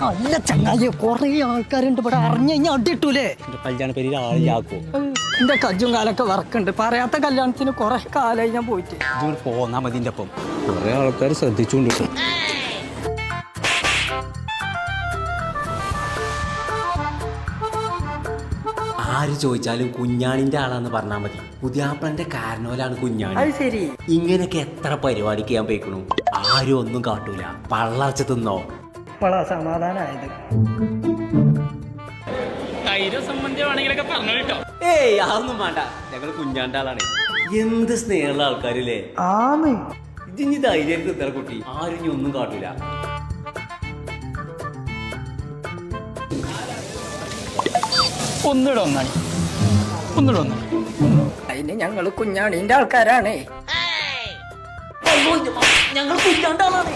അല്ല ചങ്ങായി കൊറേ ആൾക്കാരുണ്ട് ഇവിടെ അറിഞ്ഞു കഴിഞ്ഞാൽ അടിയിട്ടൂലേ. കല്യാണ പേരിൽ ആളില്ലാക്കോ? എന്റെ കജ്ജും കാലൊക്കെ വറക്കുണ്ട്. പറയാത്ത കല്യാണത്തിന് കൊറേ കാലായി ഞാൻ പോയിട്ട്. ഇതുകൊണ്ട് പോന്നാ മതി. എൻ്റെ ഒപ്പം കുറെ ആൾക്കാർ ശ്രദ്ധിച്ചുകൊണ്ട് ആര് ചോദിച്ചാലും കുഞ്ഞാണിന്റെ ആളാന്ന് പറഞ്ഞാൽ മതി. പുതിയാപ്പളന്റെ കാരണവലാണ് കുഞ്ഞാണി. അത് ശരി. ഇങ്ങനെയൊക്കെ എത്ര പരിപാടിക്ക് ഞാൻ പോയിക്കണു. ആരും ഒന്നും കാട്ടൂല. പള്ളർച്ച തിന്നോ. ഇപ്പളാ സമാധാനായത്. ഏയ് അതൊന്നും വേണ്ട. ഞങ്ങൾ കുഞ്ഞാണ്ട ആളാണ്. എന്ത് സ്നേഹമുള്ള ആൾക്കാരില്ലേ. ആന്ന് ഇതിന് ധൈര്യം തിന്നറ കുട്ടി. ആരും ഇനി ഒന്നും കാട്ടൂല. ഒന്നിടൊന്നാണ് അതിന് ഞങ്ങള് കുഞ്ഞാണിന്റെ ആൾക്കാരാണേ. ഞങ്ങൾ കുഞ്ഞാണ്ട ആളാണ്.